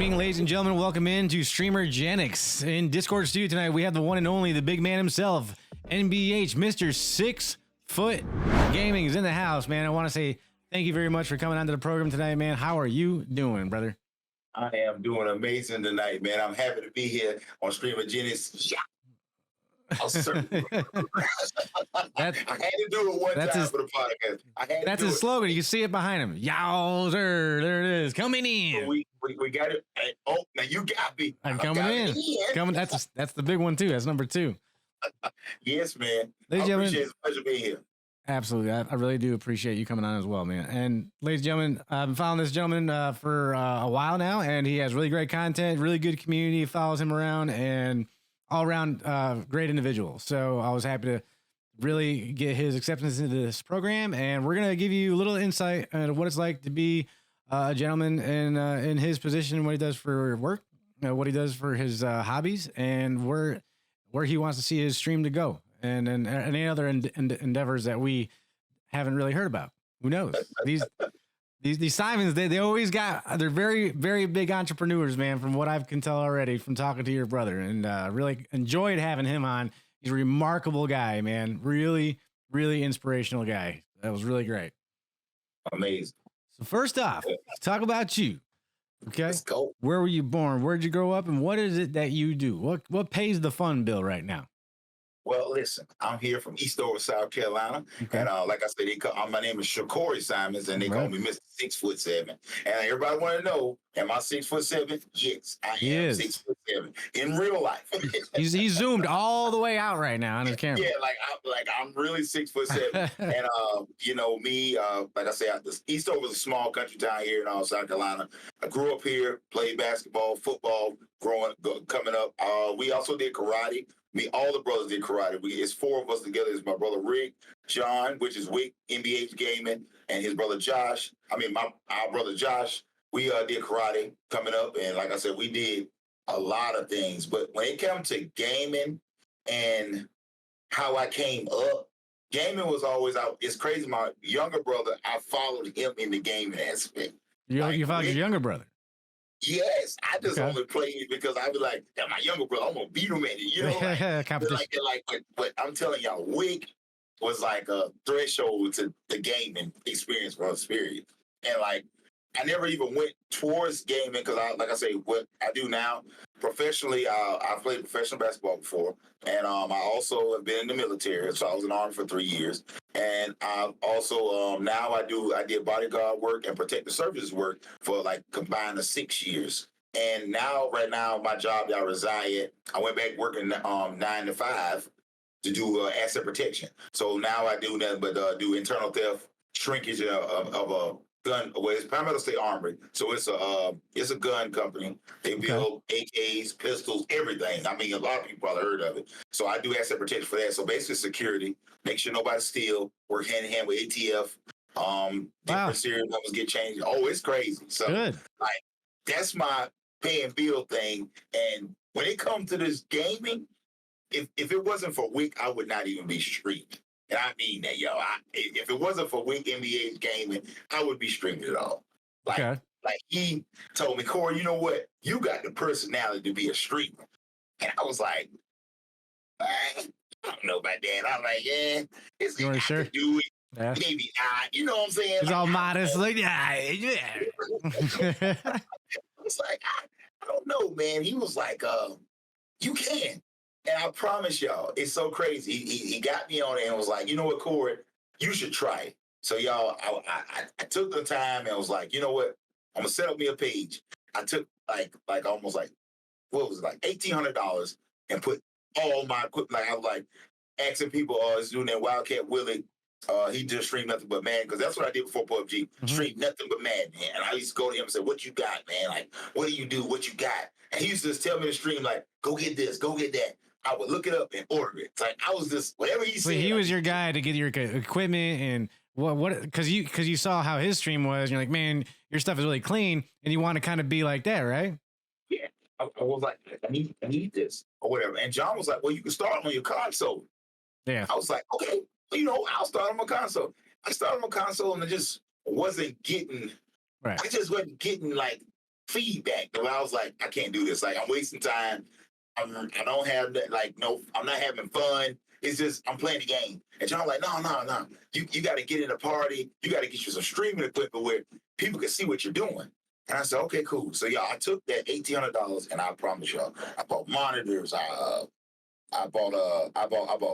evening, ladies and gentlemen. Welcome in to StreamerGenics. In Discord studio tonight, we have the one and only, the big man himself, NBH, Mr6Foot Gaming is in the house, man. I want to say thank you very much for coming onto the program tonight, man. How are you doing, brother? I am doing amazing tonight, man. I'm happy to be here on StreamerGenics. Yeah. I had to do it one time for the podcast. That's his slogan. You can see it behind him. Yowzer, there it is. Coming in. So we got it. Oh, now you got me. I'm coming in. Coming. That's the big one too. That's number 2. Yes, man. Ladies and gentlemen, it's a pleasure being here. Absolutely. I really do appreciate you coming on as well, man. And ladies and gentlemen, I've been following this gentleman for a while now, and he has really great content, really good community, follows him around, and all around great individual. So I was happy to really get his acceptance into this program, and we're going to give you a little insight into what it's like to be a gentleman in his position, what he does for work, what he does for his hobbies, and where he wants to see his stream to go, and any other endeavors that we haven't really heard about. Who knows? These Simons, they always they're very, very big entrepreneurs, man, from what I can tell already from talking to your brother, and really enjoyed having him on. He's a remarkable guy, man. Really, really inspirational guy. That was really great. Amazing. So first off, let's talk about you. Okay. Let's go. Where were you born? Where'd you grow up? And what is it that you do? What pays the fun bill right now? Well, listen, I'm here from Eastover, South Carolina. Okay. And like I said, my name is Shicori Simons, and they call me Mr6Foot7. And everybody want to know, am I 6'7"? Yes, I am 6'7" in real life. He's zoomed all the way out right now on his camera. Yeah, I'm really 6'7". And you know me, like I said, Eastover is a small country town here in South Carolina. I grew up here, played basketball, football, coming up. We also did karate. All the brothers did karate. It's 4 of us together. It's my brother Rick, John, which is Wick, NBH Gaming, and his brother Josh. Our brother Josh. We did karate coming up, and like I said, we did a lot of things. But when it comes to gaming and how I came up, gaming was always out. It's crazy. My younger brother, I followed him in the gaming aspect. You followed your younger brother? Yes, I just only played it because I was like, yeah, my younger brother, I'm gonna beat him at it, you know. But I'm telling y'all, Wick was like a threshold to the gaming experience for us, period. And like, I never even went towards gaming because like I say, what I do now professionally, I've played professional basketball before, and I also have been in the military. So I was in the Army for 3 years, and I've also now I did bodyguard work and protective services work for like combined 6 years. And now, right now, my job that I reside at, I went back working 9 to 5 to do asset protection. So now I do nothing but do internal theft, shrinkage of a gun. Well, it's Palmetto State Armory, so it's a gun company. They build AKs, pistols, everything. I mean, a lot of people probably heard of it. So I do asset protection for that. So basically, security, make sure nobody steal. Work hand in hand with ATF. Different serial numbers get changed. Oh, it's crazy. So like that's my pay and bill thing. And when it comes to this gaming, if it wasn't for Wick, I would not even be streaming. And I mean that, yo. If it wasn't for Wick NBA gaming, I would be streaming it all. Like he told me, Corey, you know what? You got the personality to be a streamer. And I was like, I don't know about that. I'm like, yeah, it's you sure? Do it. Yeah. Maybe not. You know what I'm saying? He's all modest, like, yeah. I was like, I don't know, man. He was like, you can. And I promise y'all, it's so crazy. He got me on it and was like, you know what, Corey, you should try it. So y'all, I took the time and was like, you know what, I'm gonna set up me a page. I took like almost like, what was it, like $1,800 and put all my equipment. Like I was like asking people, is doing that Wildcat Willie. He just streamed nothing but Madden, because that's what I did before PUBG. Streamed nothing but Madden, man. And I used to go to him and say, what you got, man? Like, what do you do? What you got? And he used to just tell me to stream, like, go get this, go get that. I would look it up and order it. It's like I was just whatever he said. He was your guy to get your equipment and what because you saw how his stream was. And you're like, man, your stuff is really clean, and you want to kind of be like that, right? Yeah, I was like, I need this or whatever. And John was like, well, you can start on your console. Yeah, I was like, okay, you know, I'll start on my console. I started on my console and I just wasn't getting. Right. I just wasn't getting like feedback. And I was like, I can't do this. Like, I'm wasting time. I don't have that. Like, no, I'm not having fun. It's just I'm playing the game. And John like, no. You got to get in a party. You got to get you some streaming equipment where people can see what you're doing. And I said, okay, cool. So yeah, I took that $1,800 and I promise y'all, I bought monitors. I bought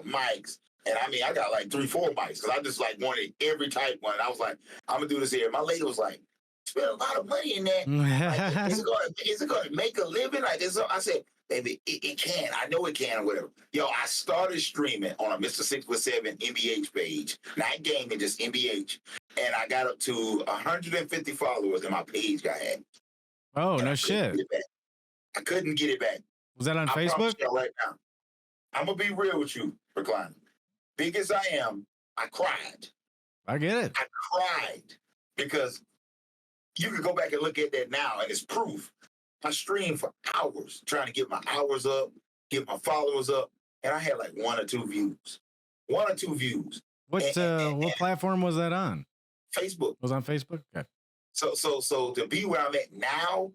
mics. And I mean, I got like 3-4 mics because I just like wanted every type one. And I was like, I'm gonna do this here. My lady was like, spend a lot of money in that. Like, is it gonna make a living? Like, I said, baby, it can. I know it can or whatever. Yo, I started streaming on a Mr6Foot7 MBH page, not gaming, just MBH. And I got up to 150 followers and my page got hacked. Oh, no shit. I couldn't get it back. Was that on Facebook? Right now. I'm gonna be real with you, Recliner. Big as I am, I cried. I get it. I cried because you can go back and look at that now, and it's proof. I streamed for hours trying to get my hours up, get my followers up, and I had like 1 or 2 views. 1 or 2 views. What platform was that on? Facebook. Was on Facebook? Okay. So to be where I'm at now,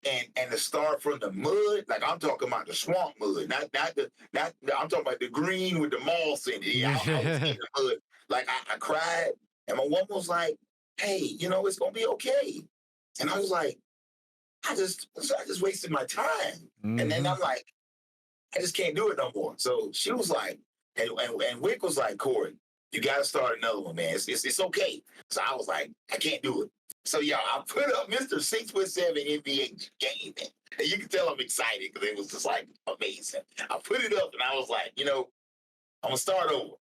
and to start from the mud, like I'm talking about the swamp mud, not I'm talking about the green with the moss in it. Yeah, I was in the mud. Like I cried, and my woman was like, "Hey, you know it's gonna be okay," and I was like, I just wasted my time, and then I'm like, I just can't do it no more. So she was like, and Wick was like, Corey, you got to start another one, man. It's okay. So I was like, I can't do it. So yeah, I put up Mr6Foot7 NBA game, and you can tell I'm excited because it was just like amazing. I put it up and I was like, you know, I'm gonna start over.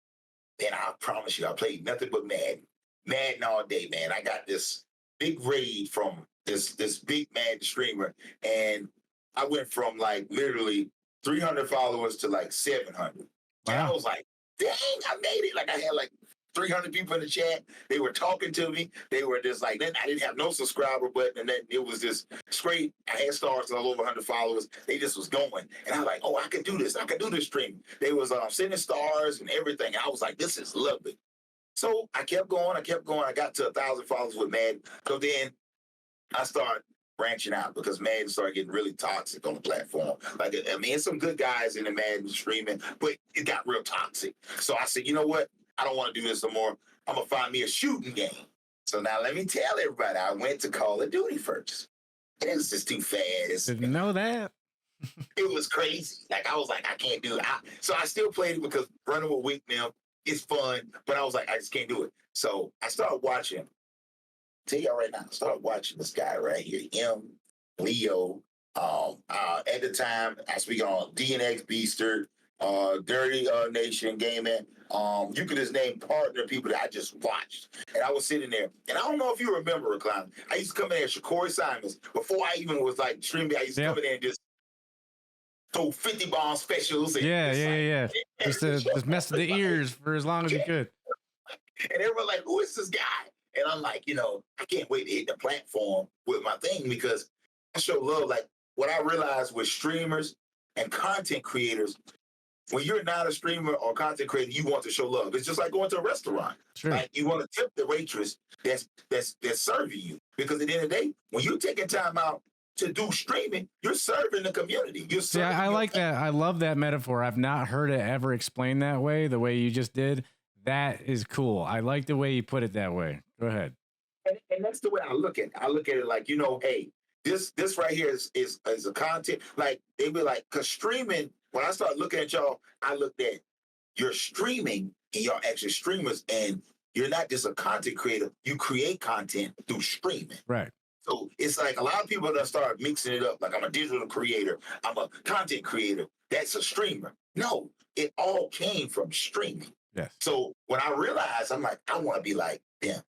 And I promise you, I played nothing but Madden all day, man. I got this big raid from this big Madden streamer, and I went from like literally 300 followers to like 700. Wow. And I was like, dang, I made it. Like I had like 300 people in the chat. They were talking to me. They were just like, then I didn't have no subscriber button, and then it was just straight. I had stars all over 100 followers. They just was going, and I was like, oh, I can do this. I can do this stream. They was sending stars and everything. And I was like, this is lovely. So I kept going. I got to 1,000 followers with Madden. So then I started branching out because Madden started getting really toxic on the platform. Like, I mean, some good guys in the Madden streaming, but it got real toxic. So I said, you know what? I don't want to do this no more. I'm going to find me a shooting game. So now let me tell everybody, I went to Call of Duty first. And it was just too fast. Didn't know that. It was crazy. Like, I was like, I can't do it. So I still played it because running with Wick now is fun, but I was like, I just can't do it. So I started watching. Tell y'all right now, I started watching this guy right here, Leo. At the time, I speak on DNX Beaster, Dirty Nation Gaming. You could just name partner people that I just watched. And I was sitting there. And I don't know if you remember, Recline. I used to come in there, Shicori Simons, before I even was like streaming, I used to come in there and just throw 50 bomb specials. And yeah. Just mess with the ears for as long as you could. And everyone like, who is this guy? And I'm like, you know, I can't wait to hit the platform with my thing because I show love. Like what I realized with streamers and content creators, when you're not a streamer or content creator, you want to show love. It's just like going to a restaurant. Sure. Like you want to tip the waitress that's serving you. Because at the end of the day, when you're taking time out to do streaming, you're serving the community. I like that. I love that metaphor. I've not heard it ever explained that way, the way you just did. That is cool. I like the way you put it that way. Go ahead. And that's the way I look at it. I look at it like, you know, hey, this right here is a content. Like, they be like, because streaming, when I started looking at y'all, I looked at you're streaming and y'all actually streamers, and you're not just a content creator. You create content through streaming. Right. So it's like a lot of people that start mixing it up. Like, I'm a digital creator. I'm a content creator. That's a streamer. No, it all came from streaming. Yes. So when I realized, I'm like, I want to be like them.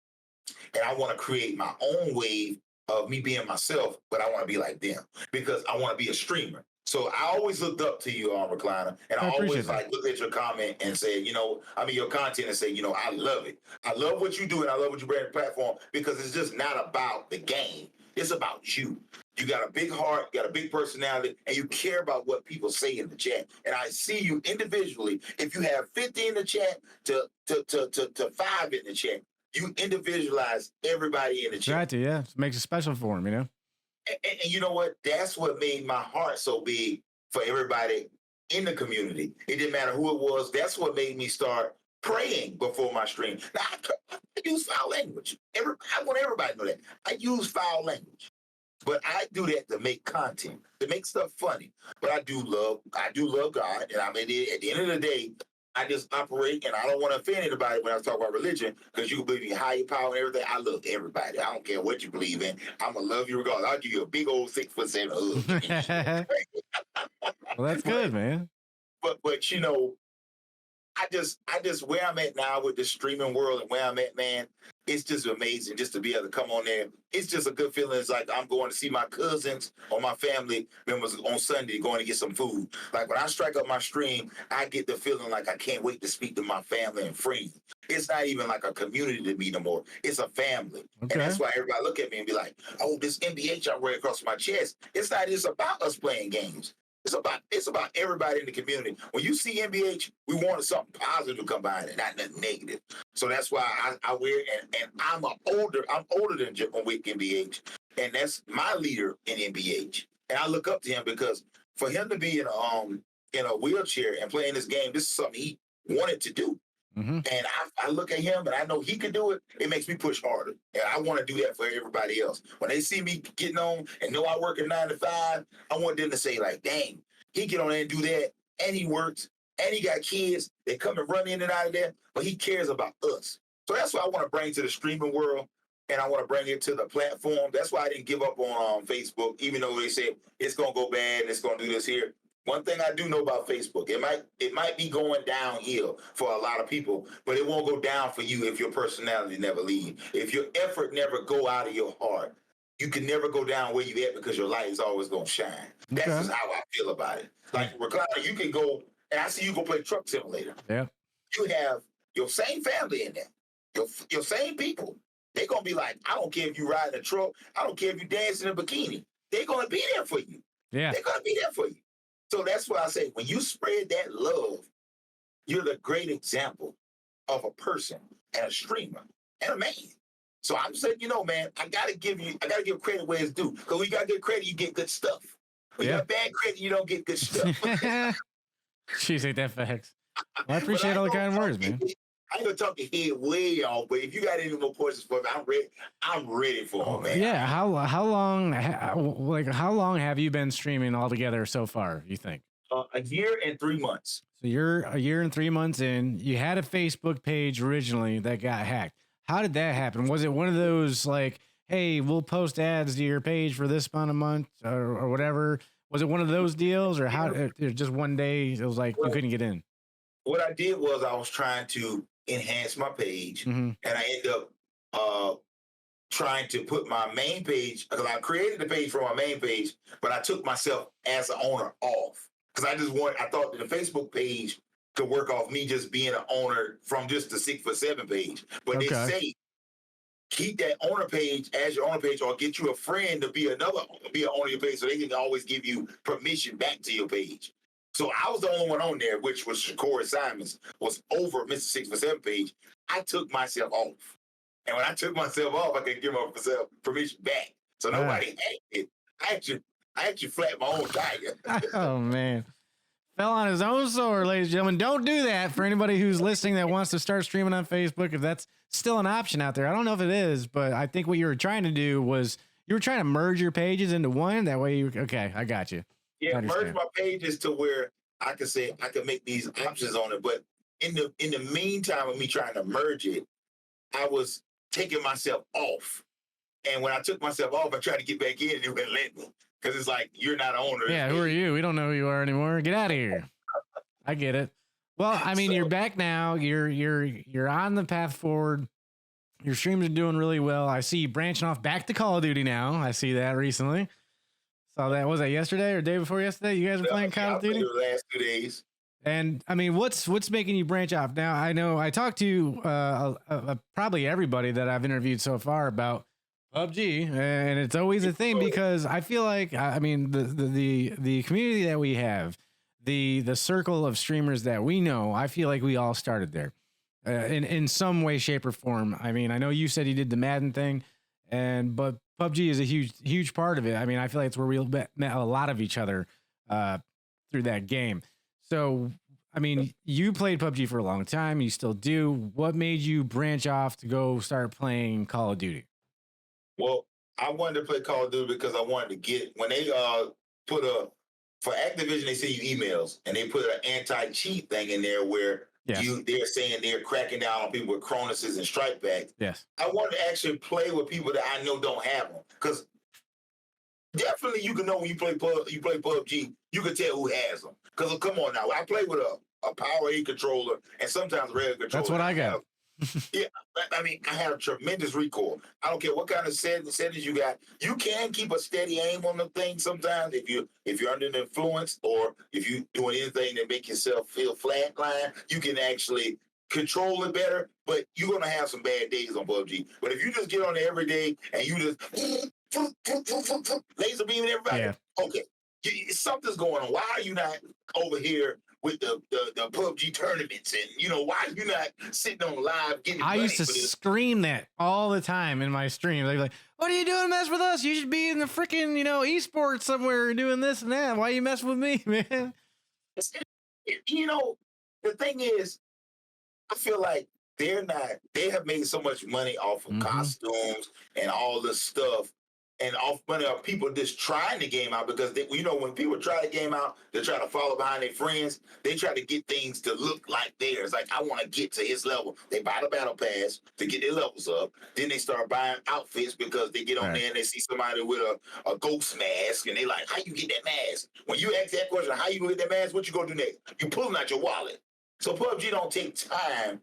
And I want to create my own wave of me being myself, but I want to be like them because I want to be a streamer. So I always looked up to you, Recliner, and I always like looked at your comment and said, you know, I mean your content and say, you know, I love it. I love what you do and I love what you bring to the platform because it's just not about the game. It's about you. You got a big heart, you got a big personality, and you care about what people say in the chat. And I see you individually. If you have 50 in the chat to 5 in the chat, you individualize everybody in the chat. Right, yeah. It makes it special for them, you know? And you know what? That's what made my heart so big for everybody in the community. It didn't matter who it was. That's what made me start praying before my stream. Now, I use foul language. I want everybody to know that. I use foul language. But I do that to make content, to make stuff funny. But I do love God. And I mean, at the end of the day, I just operate, and I don't want to offend anybody when I talk about religion, because you can believe in higher power and everything. I love everybody. I don't care what you believe in. I'm going to love you regardless. I'll give you a big old 6'7" hug. Well, that's good, man. But you know, I just where I'm at now with the streaming world and where I'm at, man, it's just amazing just to be able to come on there. It's just a good feeling. It's like I'm going to see my cousins or my family members on Sunday going to get some food. Like when I strike up my stream, I get the feeling like I can't wait to speak to my family and friends. It's not even like a community to me no more. It's a family. Okay. And that's why everybody look at me and be like, oh, this NBH I wear across my chest. It's not just about us playing games. It's about everybody in the community. When you see NBH, we wanted something positive to come behind it, not nothing negative. So that's why I wear it. And I'm older than Wick NBH, and that's my leader in NBH. And I look up to him because for him to be in a wheelchair and playing this game, this is something he wanted to do. Mm-hmm. And I look at him and I know he can do it. It makes me push harder. And I want to do that for everybody else. When they see me getting on and know I work at 9 to 5, I want them to say, like, dang, he get on there and do that. And he works. And he got kids. They come and run in and out of there. But he cares about us. So that's what I want to bring to the streaming world. And I want to bring it to the platform. That's why I didn't give up on Facebook, even though they said it's going to go bad and it's going to do this here. One thing I do know about Facebook, it might be going downhill for a lot of people, but it won't go down for you if your personality never leaves. If your effort never go out of your heart, you can never go down where you at because your light is always going to shine. That's just how I feel about it. Like, Recliner, you can go, and I see you go play Truck Simulator. Yeah. You have your same family in there, your same people. They're going to be like, I don't care if you ride in a truck. I don't care if you dance in a bikini. They're going to be there for you. Yeah. They're going to be there for you. So that's why I say, when you spread that love, you're the great example of a person and a streamer and a man. So I'm saying, you know, man, I gotta give credit where it's due. Because when you got good credit, you get good stuff. When you got bad credit, you don't get good stuff. Jeez, ain't that facts. Well, I appreciate all the kind words, man. I ain't gonna talk your head way off, but if you got any more questions for me, I'm ready for them, man. Yeah, how long have you been streaming altogether so far, you think? A year and 3 months. So you're a year and 3 months in. You had a Facebook page originally that got hacked. How did that happen? Was it one of those like, hey, we'll post ads to your page for this amount a month or whatever? Was it one of those deals, or how? Just one day it was like you couldn't get in? What I did was I was trying to enhance my page, and I ended up trying to put my main page, because I created the page for my main page, but I took myself as an owner off, because I thought that the Facebook page could work off me just being an owner from just the 6'7" page. But they say keep that owner page as your owner page, or get you a friend to be an owner of your page, so they can always give you permission back to your page. So I was the only one on there, which was Shicori Simons, was over Mr6Foot7 page. I took myself off. And when I took myself off, I could give myself permission back. So nobody hacked it. I actually flattened my own tire. Oh, man. Fell on his own sword, ladies and gentlemen. Don't do that for anybody who's listening that wants to start streaming on Facebook, if that's still an option out there. I don't know if it is, but I think what you were trying to do was you were trying to merge your pages into one. That way I got you. Yeah, merge my pages to where I could say I could make these options on it. But in the meantime of me trying to merge it, I was taking myself off. And when I took myself off, I tried to get back in and it wouldn't let me. Because it's like, you're not an owner. Yeah, who are you? We don't know who you are anymore. Get out of here. I get it. Well, I mean, you're back now. You're on the path forward. Your streams are doing really well. I see you branching off back to Call of Duty now. I see that recently. Saw that. Was that yesterday or day before yesterday? You guys were playing Call of Duty? The last 2 days. And I mean, what's making you branch off? Now, I know I talked to probably everybody that I've interviewed so far about PUBG, and it's always a thing because I feel like, I mean, the community that we have, the circle of streamers that we know, I feel like we all started there in some way, shape, or form. I mean, I know you said you did the Madden thing, but PUBG is a huge part of it. I mean, I feel like it's where we met a lot of each other through that game. So, I mean, you played PUBG for a long time. You still do. What made you branch off to go start playing Call of Duty? Well, I wanted to play Call of Duty because I wanted to get when they put a for Activision, they send you emails and they put an anti-cheat thing in there where they're saying they're cracking down on people with Chronuses and strike backs. Yes. I wanted to actually play with people that I know don't have them. Because definitely you can know when you play PUBG, you can tell who has them. Because come on now, I play with a Power 8 controller and sometimes a regular controller. That's what I got. Yeah, I mean, I have a tremendous recoil. I don't care what kind of settings you got. You can keep a steady aim on the thing sometimes if you're under the influence or if you're doing anything that make yourself feel flatline. You can actually control it better, but you're gonna have some bad days on PUBG. But if you just get on there every day and you just laser beaming everybody, okay, something's going on. Why are you not over here with the PUBG tournaments and why are you not sitting on live getting I used to scream that all the time in my streams. I'd be like, what are you doing mess with us? You should be in the freaking esports somewhere doing this and that. Why are you messing with me, man? The thing is, I feel like they have made so much money off of costumes and all this stuff and off money of people just trying the game out because when people try the game out, they try to follow behind their friends. They try to get things to look like theirs. Like, I want to get to his level. They buy the battle pass to get their levels up. Then they start buying outfits because they get on there and they see somebody with a ghost mask and they like, how you get that mask? When you ask that question, how you gonna get that mask? What you gonna do next? You pulling out your wallet. So PUBG don't take time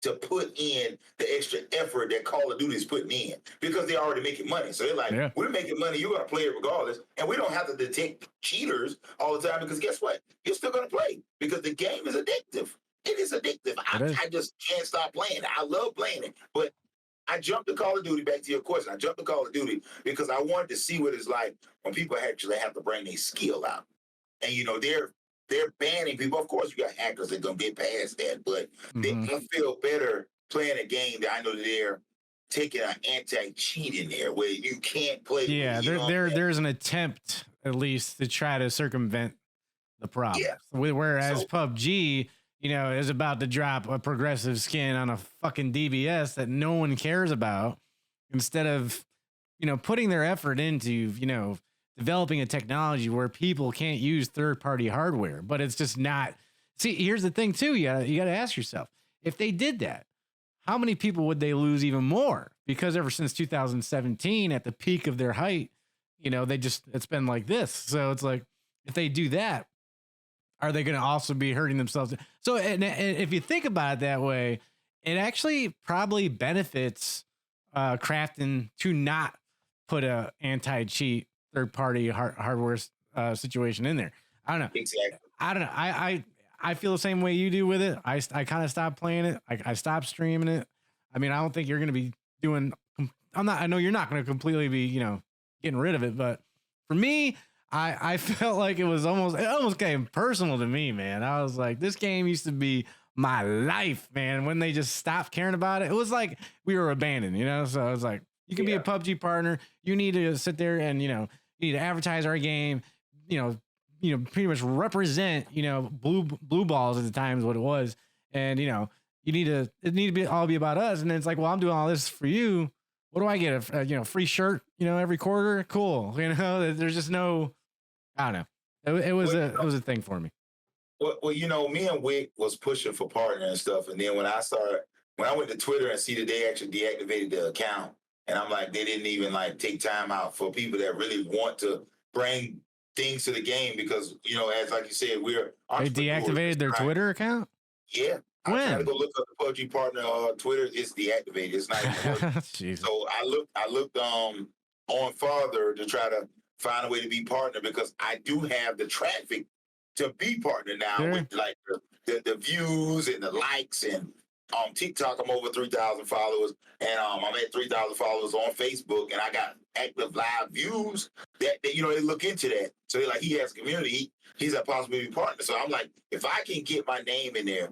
to put in the extra effort that Call of Duty is putting in because they're already making money. So they're like, we're making money, you're going to play it regardless. And we don't have to detect cheaters all the time because guess what? You're still going to play because the game is addictive. It is addictive. I just can't stop playing it. I love playing it. But I jumped to Call of Duty, back to your question. I jumped to Call of Duty because I wanted to see what it's like when people actually have to bring their skill out. And, they're banning people. Of course, you got hackers that don't get past that, but I feel better playing a game that I know that they're taking an anti-cheat in there where you can't play. Yeah, there's an attempt at least to try to circumvent the problem. Yeah. Whereas PUBG, is about to drop a progressive skin on a fucking DBS that no one cares about instead of, putting their effort into, developing a technology where people can't use third-party hardware, but it's just not. See, here's the thing too. You got to ask yourself, if they did that, how many people would they lose even more? Because ever since 2017, at the peak of their height, it's been like this. So it's like, if they do that, are they going to also be hurting themselves? So, and if you think about it that way, it actually probably benefits Crafton to not put a anti-cheat third-party hardware situation in there. I don't know. Exactly. I don't know. I feel the same way you do with it. I kind of stopped playing it. I stopped streaming it. I mean, I don't think you're going to be doing. I know you're not going to completely be, getting rid of it. But for me, I felt like it almost came personal to me, man. I was like, this game used to be my life, man. When they just stopped caring about it, it was like we were abandoned, So I was like, you can be a PUBG partner. You need to sit there and, you need to advertise our game, pretty much represent, blue balls at the time is what it was. And, it need to all be about us. And then it's like, well, I'm doing all this for you. What do I get? A free shirt, every quarter? Cool. There's just no, I don't know. It was a thing for me. Well, me and Wick was pushing for partner and stuff. And then when I went to Twitter and see that they actually deactivated the account, and I'm like, they didn't even take time out for people that really want to bring things to the game because, as like you said, they deactivated their Twitter account? Yeah. I tried to go look up the PUBG partner Twitter. It's deactivated. It's not even working. So I looked on farther to try to find a way to be partner because I do have the traffic to be partner now with the views and the likes and TikTok, I'm over 3,000 followers, and I'm at 3,000 followers on Facebook, and I got active live views that they look into that. So they're like, he has community, he's a possibility partner. So I'm like, if I can get my name in there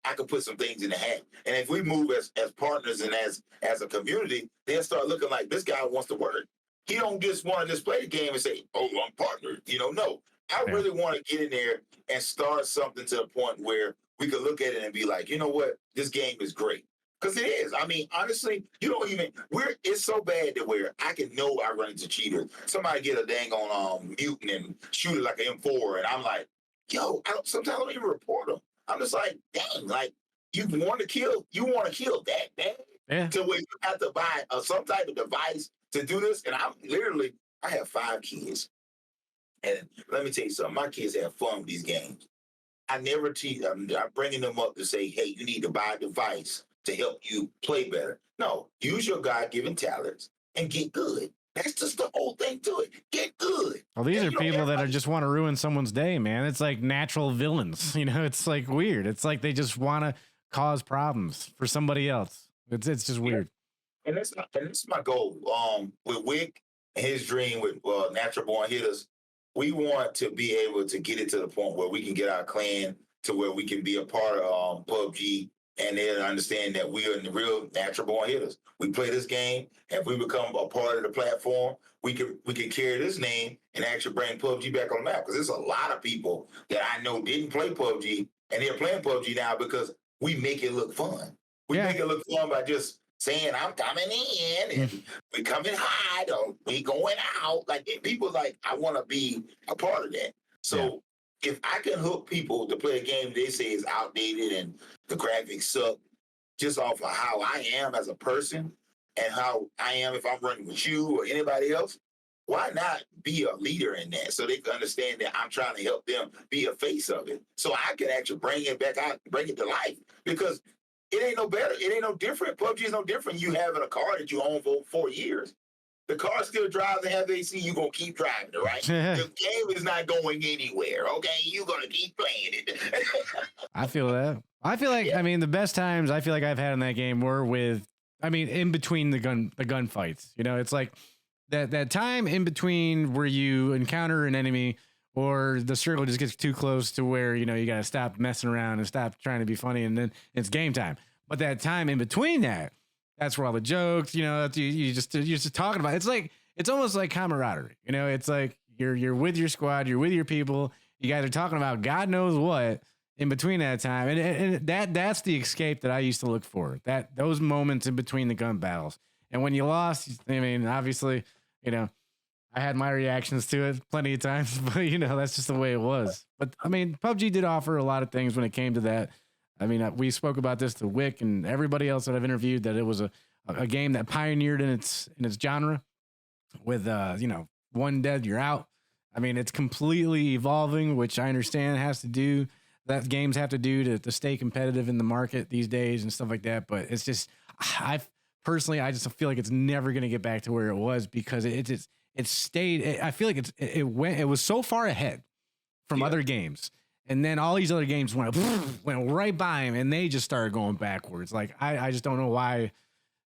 I could put some things in the hat. And if we move as partners and as a community, they'll start looking like this guy wants to work. He don't just want to just play the game and say, oh, I'm partner. No. I really want to get in there and start something to the point where we could look at it and be like, you know what? This game is great. Because it is. I mean, honestly, it's so bad that where I can know I run into cheaters. Somebody get a dang on mutant and shoot it like an M4, and I'm like, yo, sometimes I don't even report them. I'm just like, dang, like you want to kill that bad to where you have to buy some type of device to do this. And I have 5 kids. And let me tell you something, my kids have fun with these games. I never teach them. I'm bringing them up to say, hey, you need to buy a device to help you play better. No, use your God-given talents and get good. That's just the whole thing to it. Get good. Well, these are people that just want to ruin someone's day, man. It's like natural villains. It's like weird. It's like they just want to cause problems for somebody else. It's just weird. And that's my goal. With Wick and his dream with Natural Born Hitters, we want to be able to get it to the point where we can get our clan to where we can be a part of PUBG, and they'll understand that we are the real Natural Born Hitters. We play this game, and if we become a part of the platform, we can carry this name and actually bring PUBG back on the map. Because there's a lot of people that I know didn't play PUBG, and they're playing PUBG now because we make it look fun. We make it look fun by just saying, I'm coming in, and we coming high, or we going out. Like, people like, I want to be a part of that. So if I can hook people to play a game they say is outdated and the graphics suck, just off of how I am as a person and how I am if I'm running with you or anybody else, why not be a leader in that so they can understand that I'm trying to help them be a face of it so I can actually bring it back out, bring it to life? Because it ain't no better. It ain't no different. PUBG is no different. You having a car that you own for 4 years. The car still drives and have AC. You're going to keep driving it, right? The game is not going anywhere, okay? You're going to keep playing it. I feel that. I feel like, I mean, the best times I feel like I've had in that game were with, I mean, in between the gunfights. It's like that time in between where you encounter an enemy or the circle just gets too close to where, you got to stop messing around and stop trying to be funny, and then it's game time. But that time in between that's where all the jokes, you're just talking about. It's almost like camaraderie. It's like you're with your squad, you're with your people. You guys are talking about God knows what in between that time, and that's the escape that I used to look for. Those moments in between the gun battles. And when you lost, I mean, obviously, I had my reactions to it plenty of times, but that's just the way it was. But I mean, PUBG did offer a lot of things when it came to that. I mean, we spoke about this to Wick and everybody else that I've interviewed, that it was a game that pioneered in its genre with, one dead, you're out. I mean, it's completely evolving, which I understand games have to do to stay competitive in the market these days and stuff like that. But it's just, I just feel like it's never going to get back to where it was because it stayed. I feel like it was so far ahead from other games. And then all these other games went right by him, and they just started going backwards. Like I just don't know why.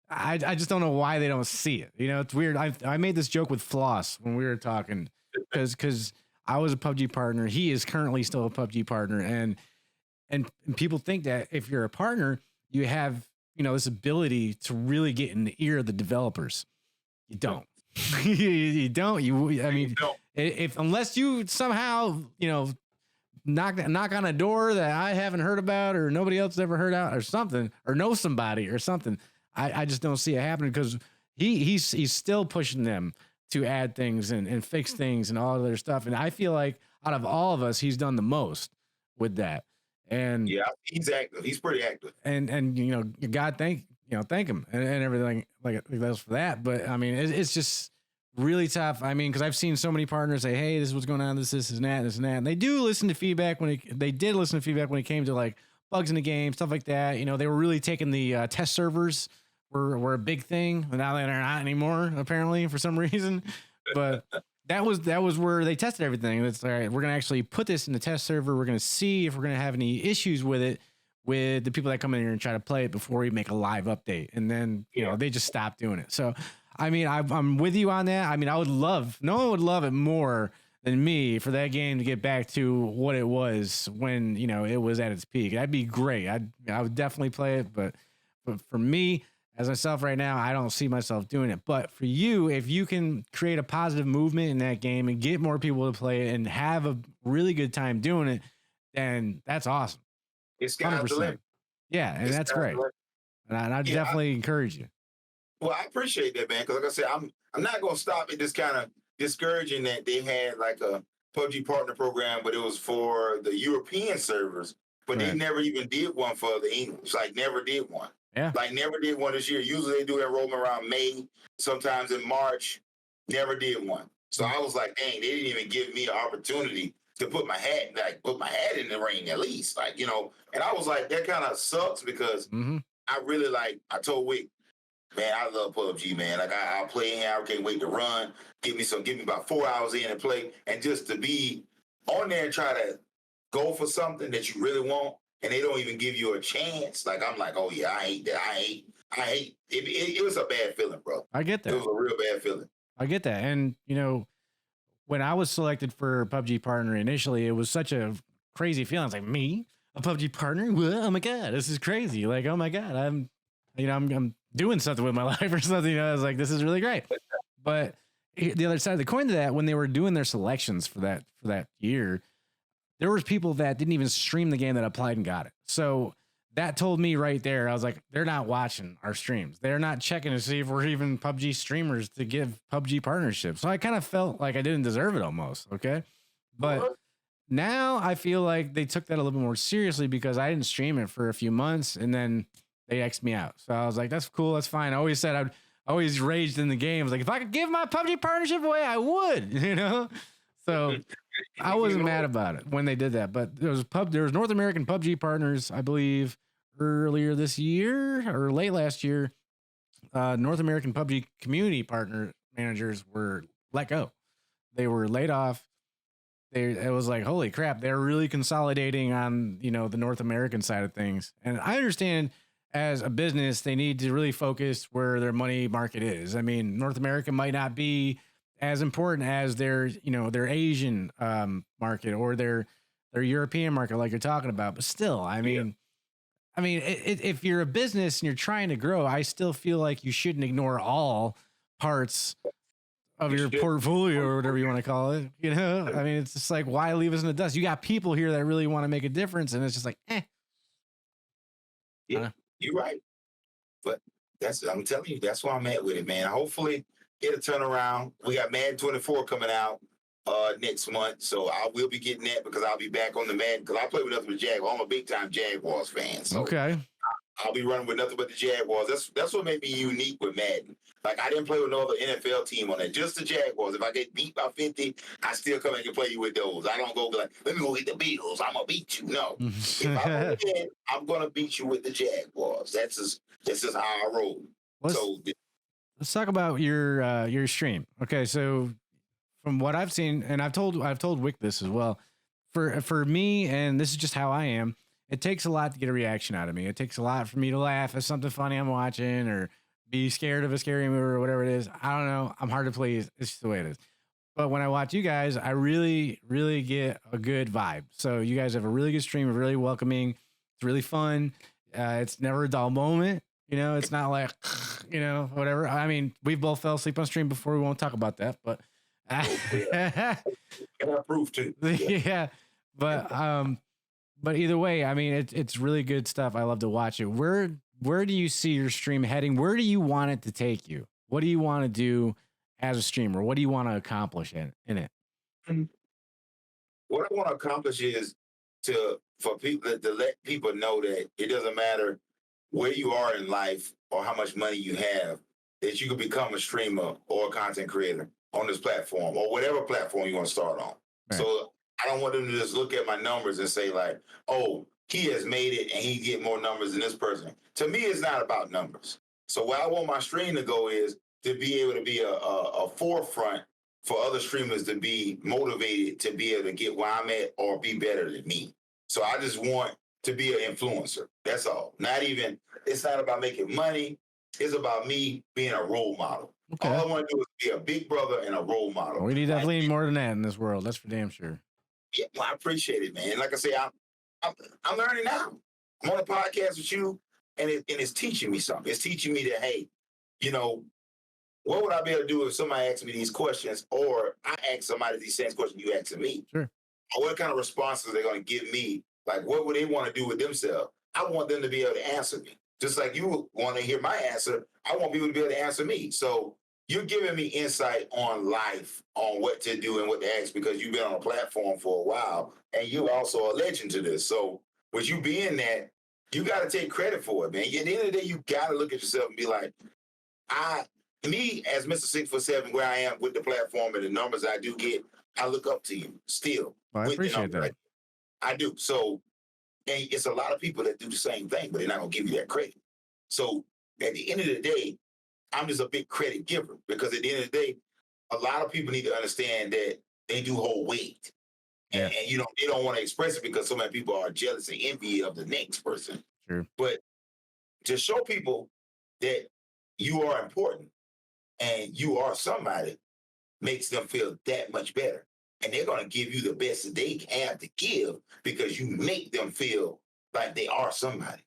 I just don't know why they don't see it. It's weird. I made this joke with Floss when we were talking because I was a PUBG partner. He is currently still a PUBG partner, and people think that if you're a partner, you have this ability to really get in the ear of the developers. You don't. You don't. If unless you somehow knock on a door that I haven't heard about or nobody else has ever heard out or something, or know somebody or something, I just don't see it happening because he's still pushing them to add things and fix things and all other stuff. And I feel like out of all of us, he's done the most with that. And yeah, he's active. He's pretty active. And God thank him and everything like that's for that. But I mean, it's just really tough. I mean, because I've seen so many partners say, "Hey, this is what's going on. This and that, and they do listen to feedback when they did listen to feedback when it came to like bugs in the game, stuff like that. They were really taking the test servers were a big thing. And now they're not anymore, apparently, for some reason. But that was where they tested everything. It's all right. We're gonna actually put this in the test server. We're gonna see if we're gonna have any issues with it with the people that come in here and try to play it before we make a live update. And then they just stopped doing it. So. I mean, I'm with you on that. I mean, no one would love it more than me for that game to get back to what it was when, you know, it was at its peak. That'd be great. I would definitely play it, but for me, as myself right now, I don't see myself doing it. But for you, if you can create a positive movement in that game and get more people to play it and have a really good time doing it, then that's awesome. It's 100%. Yeah, and that's great. And I definitely encourage you. Well, I appreciate that, man. Because like I said, I'm not gonna stop at this kind of discouraging that they had like a PUBG partner program, but it was for the European servers, but they never even did one for the English. Like never did one. Yeah. Like never did one this year. Usually they do enrollment around May, sometimes in March. Never did one. So I was like, dang, they didn't even give me an opportunity to put my hat in the ring at least. Like, you know, and I was like, that kind of sucks because I really like, I told Wick, man, I love PUBG, man. Like I'll play in, I can't wait to run. Give me about 4 hours in and play. And just to be on there and try to go for something that you really want, and they don't even give you a chance. Like I'm like, oh yeah, I hate that. I hate it. It was a bad feeling, bro. I get that. It was a real bad feeling. I get that. And you know, when I was selected for PUBG partner initially, it was such a crazy feeling. It's like, me, a PUBG partner? Oh my God, this is crazy. Like, oh my God, I'm doing something with my life or something. You know, I was like, this is really great. But the other side of the coin to that, when they were doing their selections for that year, there was people that didn't even stream the game that applied and got it. So that told me right there, I was like, they're not watching our streams. They're not checking to see if we're even PUBG streamers to give PUBG partnerships. So I kind of felt like I didn't deserve it almost. Okay. But now I feel like they took that a little bit more seriously because I didn't stream it for a few months and then they X'd me out. So I was like, that's cool. That's fine. I always said I always raged in the game. I was like, if I could give my PUBG partnership away, I would, you know? So I wasn't mad about it when they did that, but there was North American PUBG partners, I believe, earlier this year or late last year. North American PUBG community partner managers were let go. They were laid off. It was like, holy crap, they're really consolidating on, you know, the North American side of things. And I understand as a business, they need to really focus where their money market is. I mean, North America might not be as important as their Asian market or their European market, like you're talking about. But still, I mean, if you're a business and you're trying to grow, I still feel like you shouldn't ignore all parts of your portfolio or whatever you want to call it. You know, I mean, it's just like, why leave us in the dust? You got people here that really want to make a difference, and it's just like, Yeah, you're right. But I'm telling you, that's why I'm at with it, man. Hopefully it'll turn around. We got Madden 24 coming out next month, so I will be getting that because I'll be back on the Madden because I play with nothing but Jaguars. I'm a big time Jaguars fan. So okay. I'll be running with nothing but the Jaguars. That's what made me unique with Madden. Like I didn't play with no other NFL team on that, just the Jaguars. If I get beat by 50, I still come and play you with those. I don't go like, let me go get the Bills. I'm gonna beat you. No, if I win, I'm gonna beat you with the Jaguars. That's just how I roll. Let's talk about your stream. Okay, so from what I've seen, and I've told Wick this as well. For me, and this is just how I am. It takes a lot to get a reaction out of me. It takes a lot for me to laugh at something funny I'm watching or be scared of a scary movie or whatever it is. I don't know. I'm hard to please. It's just the way it is. But when I watch you guys, I really, really get a good vibe. So you guys have a really good stream, really welcoming. It's really fun. It's never a dull moment. You know, it's not like, you know, whatever. I mean, we both fell asleep on stream before. We won't talk about that, but I proof too. Yeah. But either way, I mean, it's really good stuff. I love to watch it. Where do you see your stream heading? Where do you want it to take you? What do you want to do as a streamer? What do you want to accomplish in it? What I want to accomplish is for people to let people know that it doesn't matter where you are in life or how much money you have, that you can become a streamer or a content creator on this platform or whatever platform you want to start on. Right. So I don't want them to just look at my numbers and say like, oh, he has made it and he get more numbers than this person. To me, it's not about numbers. So where I want my stream to go is to be able to be a forefront for other streamers to be motivated to be able to get where I'm at or be better than me. So I just want to be an influencer. That's all. It's not about making money. It's about me being a role model. Okay. All I want to do is be a big brother and a role model. Well, we need definitely more than that in this world. That's for damn sure. Yeah, well, I appreciate it, man. Like I say, I'm learning now. I'm on a podcast with you, and it's teaching me something. It's teaching me that, hey, what would I be able to do if somebody asked me these questions, or I ask somebody these same questions you asking me? Sure. Or what kind of responses are they going to give me? Like, what would they want to do with themselves? I want them to be able to answer me. Just like you want to hear my answer, I want people to be able to answer me. So you're giving me insight on life, on what to do and what to ask, because you've been on a platform for a while, and you're also a legend to this. So with you being that, you got to take credit for it, man. At the end of the day, you got to look at yourself and be like, me as Mr6Foot7, where I am with the platform and the numbers I do get, I look up to you still. Well, I appreciate that. Like, I do. So, and it's a lot of people that do the same thing, but they're not going to give you that credit. So at the end of the day, I'm just a big credit giver, because at the end of the day, a lot of people need to understand that they do hold weight. Yeah. And they don't want to express it because so many people are jealous and envy of the next person. Sure. But to show people that you are important and you are somebody makes them feel that much better. And they're going to give you the best that they have to give, because you make them feel like they are somebody.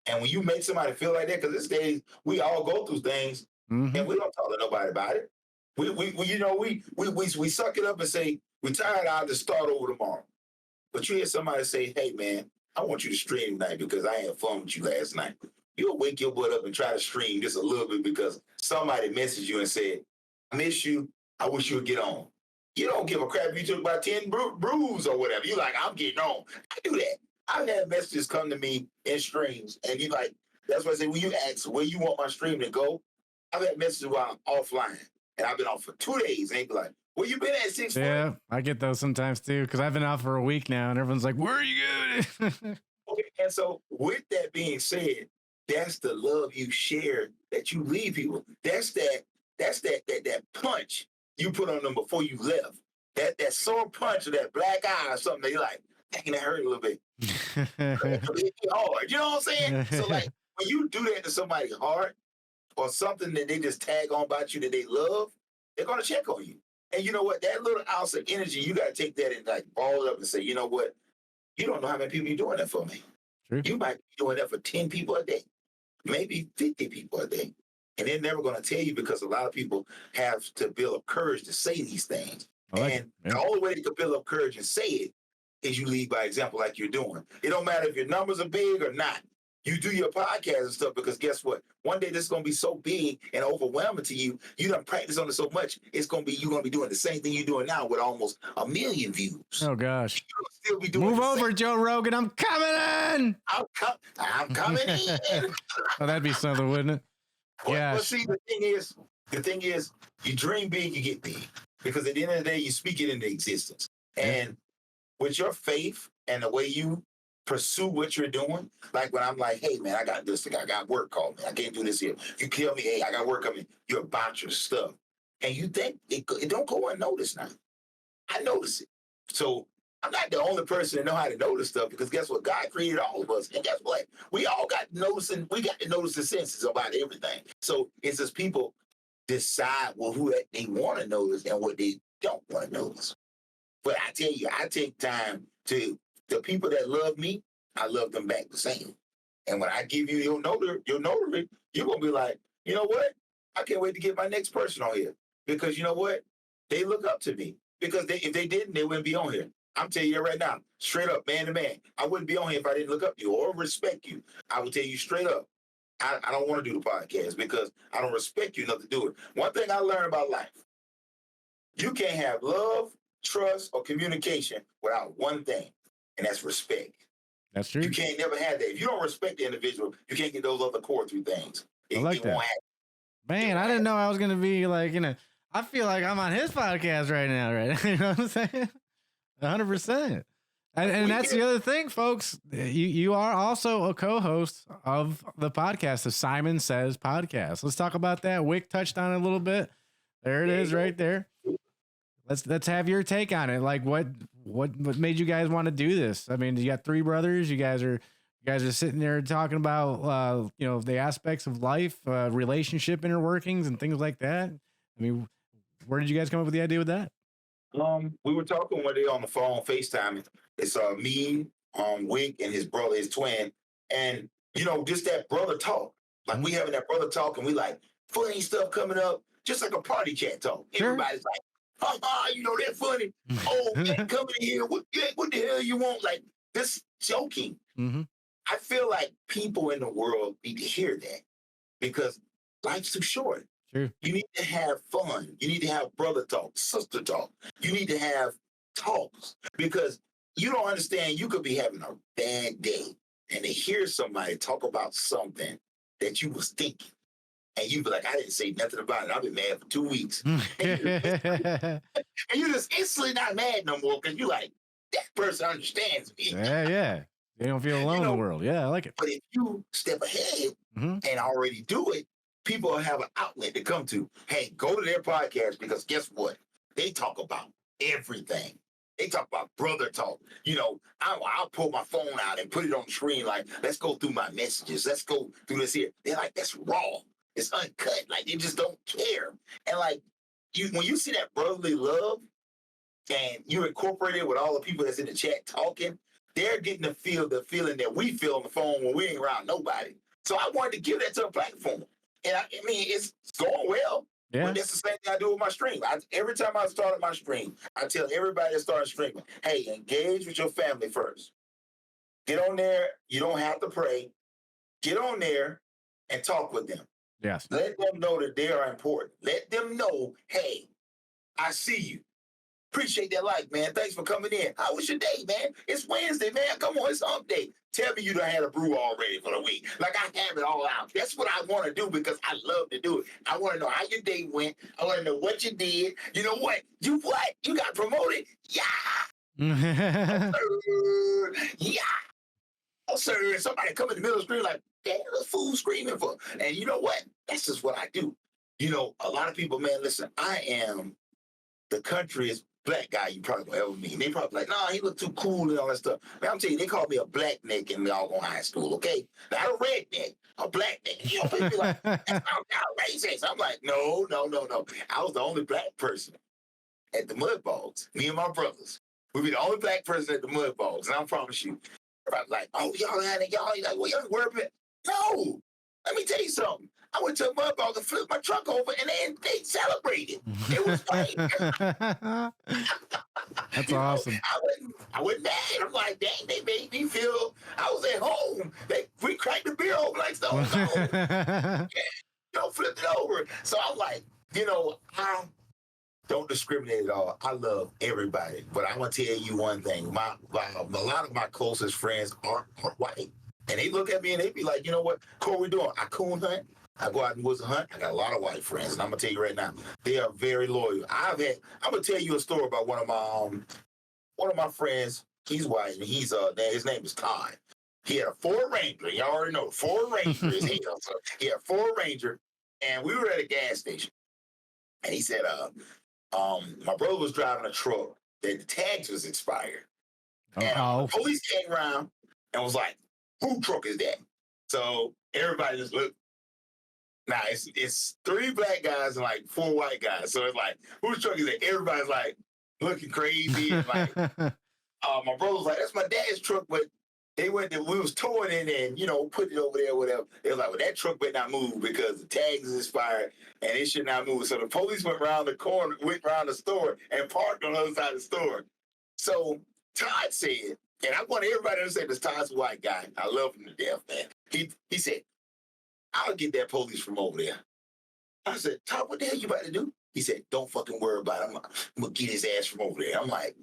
And when you make somebody feel like that, because this days we all go through things, and we don't talk to nobody about it. We suck it up and say, we're tired, I'll just start over tomorrow. But you hear somebody say, hey man, I want you to stream tonight because I had fun with you last night. You'll wake your butt up and try to stream just a little bit because somebody messaged you and said, I miss you, I wish you would get on. You don't give a crap if you took about 10 brews or whatever. You're like, I'm getting on. I do that. I've had messages come to me in streams, and you like, that's why I say, when you ask where you want my stream to go, I've had messages while I'm offline, and I've been off for 2 days, and they be like, where you been at 6 months? Yeah, I get those sometimes too, because I've been out for a week now, and everyone's like, where are you going? Okay, and so with that being said, that's the love you share that you leave people. That's that punch you put on them before you left. That sore punch or that black eye or something, they like, dang, that hurt a little bit. Hard. You know what I'm saying? So like when you do that to somebody hard or something that they just tag on about you that they love, they're gonna check on you. And you know what? That little ounce of energy, you gotta take that and like ball it up and say, you know what? You don't know how many people you're doing that for me. True. You might be doing that for 10 people a day, maybe 50 people a day. And they're never going to tell you, because a lot of people have to build up courage to say these things. The only way to build up courage and say it is you lead by example like you're doing. It don't matter if your numbers are big or not. You do your podcast and stuff, because guess what? One day this is going to be so big and overwhelming to you. You done practice on it so much, you're going to be doing the same thing you're doing now with almost 1 million views. Oh, gosh. Still be doing Move over, Joe Rogan. I'm coming in. I'm coming in. Oh, that'd be something, wouldn't it? Yeah. But see, the thing is, you dream big, you get big. Because at the end of the day, you speak it into existence. And with your faith and the way you pursue what you're doing, like when I'm like, hey, man, I got this thing. I got work called me. I can't do this here. If you kill me, hey, I got work coming. You're about your stuff. And you think it don't go unnoticed now. I notice it. So I'm not the only person to know how to notice stuff, because guess what? God created all of us. And guess what? We all got noticing. We got to notice the senses about everything. So it's just people decide who they want to notice and what they don't want to notice. But I tell you, I take time to the people that love me, I love them back the same. And when I give you your notary, you're going to be like, you know what? I can't wait to get my next person on here. Because you know what? They look up to me. Because if they didn't, they wouldn't be on here. I'm telling you right now, straight up, man to man. I wouldn't be on here if I didn't look up to you or respect you. I would tell you straight up, I don't want to do the podcast because I don't respect you enough to do it. One thing I learned about life, you can't have love, trust, or communication without one thing, and that's respect. That's true. You can't never have that. If you don't respect the individual, you can't get those other core 3 things. I like that. Man, I didn't know I was going to be like, I feel like I'm on his podcast right now, right? You know what I'm saying? 100%. And that's the other thing, folks. You are also a co-host of the podcast, the Simon Says podcast. Let's talk about that. Wick touched on it a little bit. There it is, right there. Let's have your take on it. Like, what made you guys want to do this? I mean, you got 3 brothers. You guys are sitting there talking about the aspects of life, relationship inner workings, and things like that. I mean, where did you guys come up with the idea with that? We were talking one day on the phone, FaceTime. It's me, Wink, and his brother, his twin, and just that brother talk. Like we having that brother talk, and we like funny stuff coming up, just like a party chat talk. Sure. Everybody's like, they're funny. Oh, man, coming in here, what the hell you want? Like this joking. Mm-hmm. I feel like people in the world need to hear that because life's too short. True. You need to have fun. You need to have brother talk, sister talk. You need to have talks because you don't understand. You could be having a bad day and to hear somebody talk about something that you was thinking. And you be like, I didn't say nothing about it. I've been mad for 2 weeks. And you're just instantly not mad no more because you're like, that person understands me. Yeah. They don't feel alone in the world. Yeah, I like it. But if you step ahead and already do it, people will have an outlet to come to. Hey, go to their podcast because guess what? They talk about everything. They talk about brother talk. I'll pull my phone out and put it on the screen like, let's go through my messages. Let's go through this here. They're like, that's raw. It's uncut. Like, they just don't care. And like, when you see that brotherly love and you incorporate it with all the people that's in the chat talking, they're getting the feeling that we feel on the phone when we ain't around nobody. So I wanted to give that to a platform. And I mean, it's going well. Yeah. But that's the same thing I do with my stream. Every time I start my stream, I tell everybody that starts streaming, hey, engage with your family first. Get on there. You don't have to pray. Get on there and talk with them. Yes. Let them know that they are important. Let them know, hey, I see you. Appreciate that like, man. Thanks for coming in. How was your day, man? It's Wednesday, man. Come on, it's hump day. Tell me you done had a brew already for the week. Like, I have it all out. That's what I want to do because I love to do it. I want to know how your day went. I want to know what you did. You know what? You got promoted? Yeah. Yeah. Oh, sir. Somebody come in the middle of the screen like, damn, the fool screaming for. And you know what? That's just what I do. A lot of people, man, listen, I am the country's black guy you probably gonna ever meet. They probably like, nah, he look too cool and all that stuff. Man, I'm telling you, they called me a black neck in Algon High School, okay? Not a redneck, a black neck. People be like, that sounds outrageous. I'm like, no. I was the only black person at the Mud Balls. Me and my brothers. We be the only black person at the Mud Balls. And I promise you, everybody's like, oh, y'all like, well, y'all work it. No. Let me tell you something. I went to a mud ball and flipped my truck over, and they celebrated. It was funny. That's awesome. I wasn't mad. I'm like, dang, they made me feel I was at home. We cracked the beer open like Stone Cold. Flipped it over. So I'm like, I don't discriminate at all. I love everybody. But I'm going to tell you one thing. A lot of my closest friends aren't white. And they look at me and they be like, you know what, Corey, we doing? I coon hunt. I go out in the woods and hunt. I got a lot of white friends, and I'm gonna tell you right now, they are very loyal. I'm gonna tell you a story about one of my friends. He's white, and his name is Todd. He had a Ford Ranger. Y'all already know Ford Ranger is hell. So he had a Ford Ranger, and we were at a gas station, and he said, my brother was driving a truck that the tags was expired, and the police came around and was like, whose truck is that? So everybody just looked. Now it's 3 black guys and like 4 white guys. So it's like, whose truck is that? Everybody's like looking crazy. And like, my brother was like, that's my dad's truck, but we was towing it and, put it over there, whatever. They was like, well, that truck better not move because the tags is expired and it should not move. So the police went around the store and parked on the other side of the store. So Todd said, and I want everybody to say this, Todd's a white guy. I love him to death, man. He said, I'll get that police from over there. I said, Todd, what the hell you about to do? He said, don't fucking worry about it. I'm going to get his ass from over there. I'm like,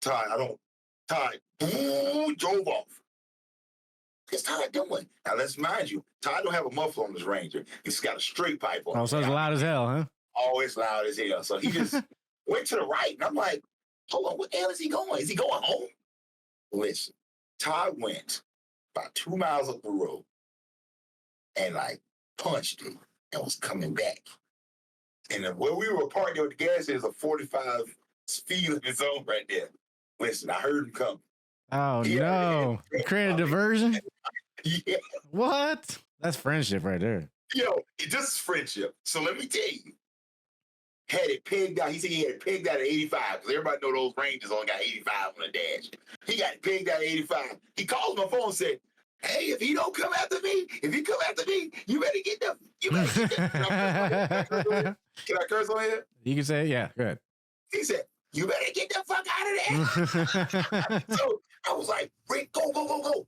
Todd, drove off. What's Todd doing? Now, let's mind you, Todd don't have a muffler on his Ranger. He's got a straight pipe on. Oh, so it's loud as hell, huh? Oh, it's loud as hell. So he just went to the right. And I'm like, hold on, what the hell is he going? Is he going home? Listen, Todd went about 2 miles up the road and like punched it and was coming back. And where we were parked there with the gas is a 45 speed limit zone right there. Listen, I heard him coming. Oh, no. You created a diversion? Yeah. What? That's friendship right there. This is friendship. So let me tell you, had it pegged out. He said he had it pegged out at 85 because everybody know those Rangers only got 85 on the dash. He got it pegged out at 85. He calls my phone and said, "Hey, if he don't come after me, you better get them. You better get them." Can I curse on here? You can say, yeah, good. He said, "You better get the fuck out of there." So I was like, "Rick, go.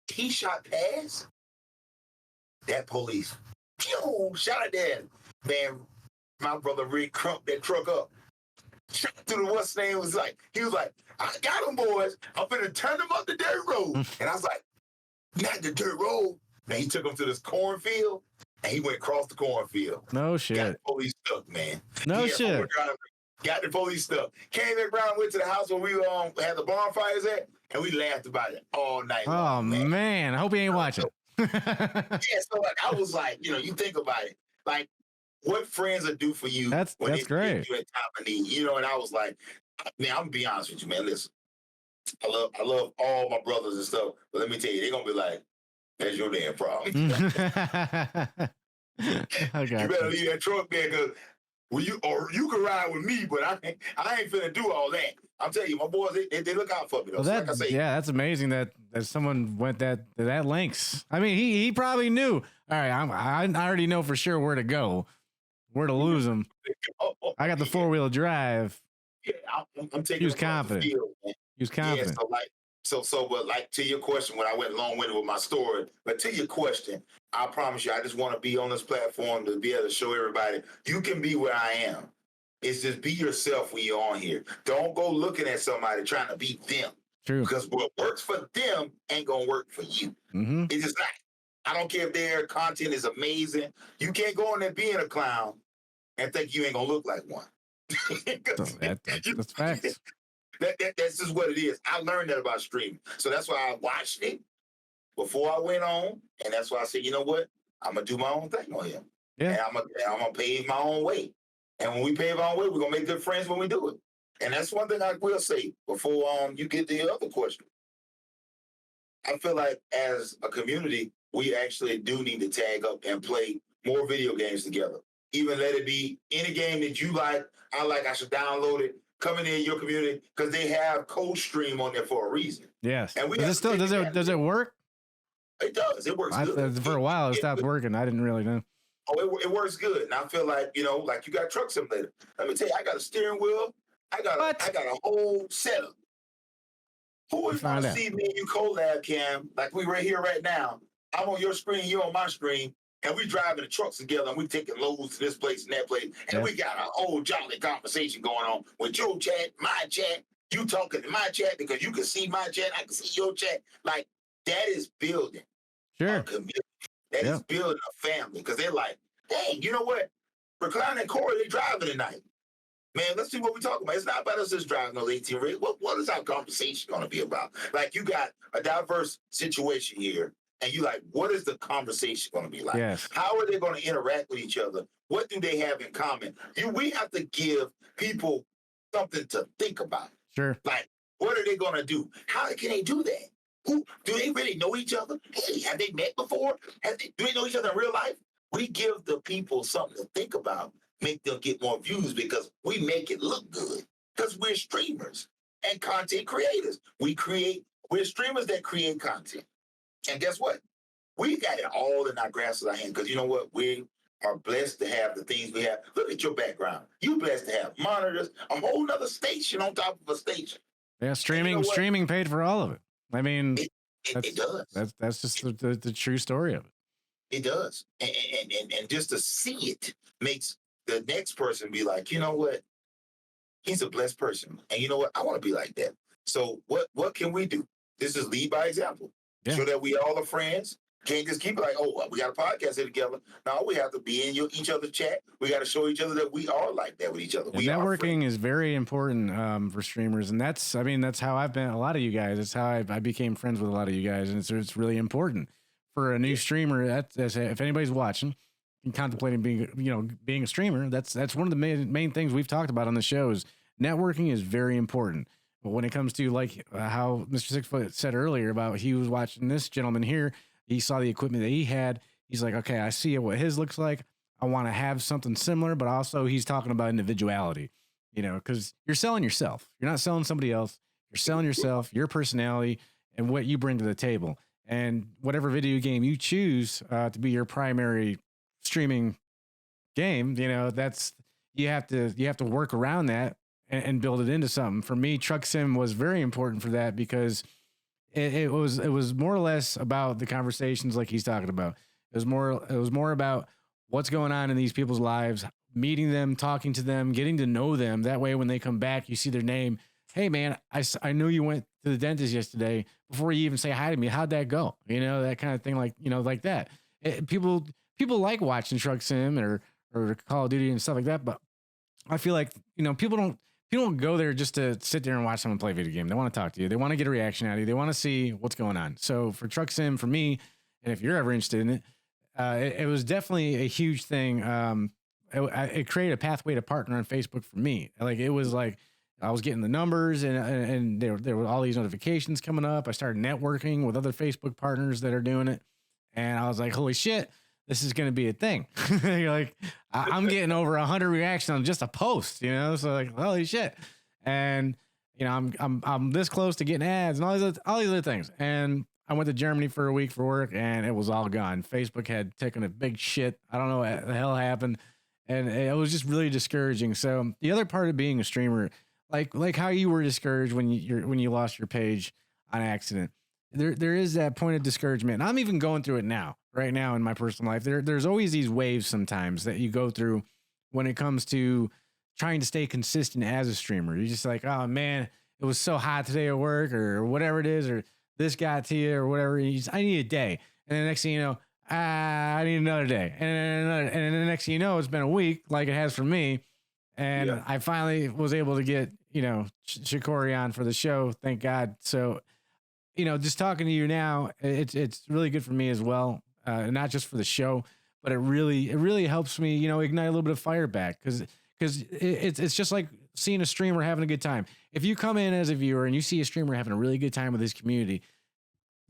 He shot past that police. Pew, shot at that. Man, my brother Rick crunked that truck up. Shot through the what's name he was like, "I got them boys. I'm finna turn them up the dirt road." And I was like, "Not the dirt road." And he took them to this cornfield and he went across the cornfield. No shit. Got the police stuck, man. No shit. Got the police stuff. Came back around, went to the house where we had the bonfires at, and we laughed about it all night long. Oh man, I hope he ain't watching. Yeah, so like I was like, you think about it, like what friends will do for you. That's great. You at time of need, and I was like, man, I'm gonna be honest with you, man. Listen, I love all my brothers and stuff, but let me tell you, they're gonna be like, "That's your damn problem." You better leave that truck there because. You can ride with me, but I ain't finna do all that. I'm telling you, my boys, they look out for me though. Well, so like I say, that's amazing that someone went that lengths. I mean, he probably knew. All right, I already know for sure where to go, where to lose him. I got the 4-wheel drive. Yeah, I'm taking. He was confident. He was confident. Yeah, but like to your question, when I went long-winded with my story, but to your question, I promise you, I just want to be on this platform to be able to show everybody you can be where I am. It's just be yourself when you're on here. Don't go looking at somebody trying to beat them. True. Because what works for them ain't gonna work for you. Mm-hmm. It's just not. I don't care if their content is amazing. You can't go in there being a clown and think you ain't gonna look like one. That's facts. That's just what it is. I learned that about streaming. So that's why I watched it before I went on. And that's why I said, you know what? I'm going to do my own thing on here. Yeah. And I'm going to pave my own way. And when we pave our own way, we're going to make good friends when we do it. And that's one thing I will say before you get to your other question. I feel like as a community, we actually do need to tag up and play more video games together. Even let it be any game that you like, I should download it. Coming in your community because they have co-stream on there for a reason. Yes. And does it work? It does. It works good. For a while, it stopped working. I didn't really know. Oh, it works good. And I feel like, like you got Truck Simulator. Let me tell you, I got a steering wheel. I got a whole setup. Who would want to see me and you collab, Cam? Like we right here right now. I'm on your screen, you're on my screen. And we driving the trucks together and we taking loads to this place and that place. And we got an old jolly conversation going on with your chat, my chat, you talking in my chat because you can see my chat, I can see your chat. Like that is building a community. That is building a family. Because they're like, dang, you know what? Recline and Corey, they driving tonight. Man, let's see what we're talking about. It's not about us just driving those 18 rigs. What is our conversation going to be about? Like you got a diverse situation here. And you like, what is the conversation going to be like? Yes. How are they going to interact with each other? What do they have in common? We have to give people something to think about. Sure. Like, what are they going to do? How can they do that? Do they really know each other? Hey, have they met before? Do they know each other in real life? We give the people something to think about, make them get more views because we make it look good. Because we're streamers and content creators. We're streamers that create content. And guess what? We got it all in our grasp of our hand because you know what? We are blessed to have the things we have. Look at your background. You're blessed to have monitors, a whole nother station on top of a station. Yeah, streaming paid for all of it. I mean, it does. That's just the true story of it. It does. And just to see it makes the next person be like, you know what? He's a blessed person. And you know what? I want to be like that. So what can we do? This is lead by example. Yeah. So that we all are friends. Can't just keep it like, oh, we got a podcast here together. No, we have to be in each other's chat. We got to show each other that we are like that with each other. Networking is very important for streamers. And that's how I've been, a lot of you guys. It's how I became friends with a lot of you guys. And it's really important for a new streamer. That's if anybody's watching and contemplating being a streamer, that's one of the main things we've talked about on the show is networking is very important. But when it comes to like how Mr6Foot said earlier about he was watching this gentleman here, he saw the equipment that he had. He's like, okay, I see what his looks like. I want to have something similar, but also he's talking about individuality, you know, because you're selling yourself. You're not selling somebody else. You're selling yourself, your personality, and what you bring to the table. And whatever video game you choose to be your primary streaming game, you know, that's you have to work around that and build it into something. For me, Truck Sim was very important for that because it was more or less about the conversations like he's talking about. It was more about what's going on in these people's lives, meeting them, talking to them, getting to know them. That way, when they come back, you see their name. Hey, man, I know you went to the dentist yesterday. Before you even say hi to me, how'd that go? You know, that kind of thing, like, you know, like that. People like watching Truck Sim or Call of Duty and stuff like that, but I feel like, you know, people don't go there just to sit there and watch someone play a video game. They want to talk to you. They want to get a reaction out of you. They want to see what's going on. So for Truck Sim, for me, and if you're ever interested in it, it was definitely a huge thing. It created a pathway to partner on Facebook for me. Like, it was like I was getting the numbers and there were all these notifications coming up. I started networking with other Facebook partners that are doing it. And I was like, holy shit, this is going to be a thing. You're like, I'm getting over 100 reactions on just a post, you know? So like, holy shit. And, you know, I'm this close to getting ads and all these other things. And I went to Germany for a week for work and it was all gone. Facebook had taken a big shit. I don't know what the hell happened. And it was just really discouraging. So the other part of being a streamer, like how you were discouraged when you lost your page on accident, there is that point of discouragement. And I'm even going through it right now in my personal life. There's always these waves sometimes that you go through when it comes to trying to stay consistent as a streamer. You're just like, oh man, it was so hot today at work or whatever it is, or this got to you or whatever. I need a day. And the next thing you know, I need another day. And then the next thing you know, it's been a week like it has for me. And yeah. I finally was able to get, you know, Shicori on for the show. Thank God. So, you know, just talking to you now, it's really good for me as well. Not just for the show, but it really helps me, you know, ignite a little bit of fire back. Cause it's just like seeing a streamer having a good time. If you come in as a viewer and you see a streamer having a really good time with his community,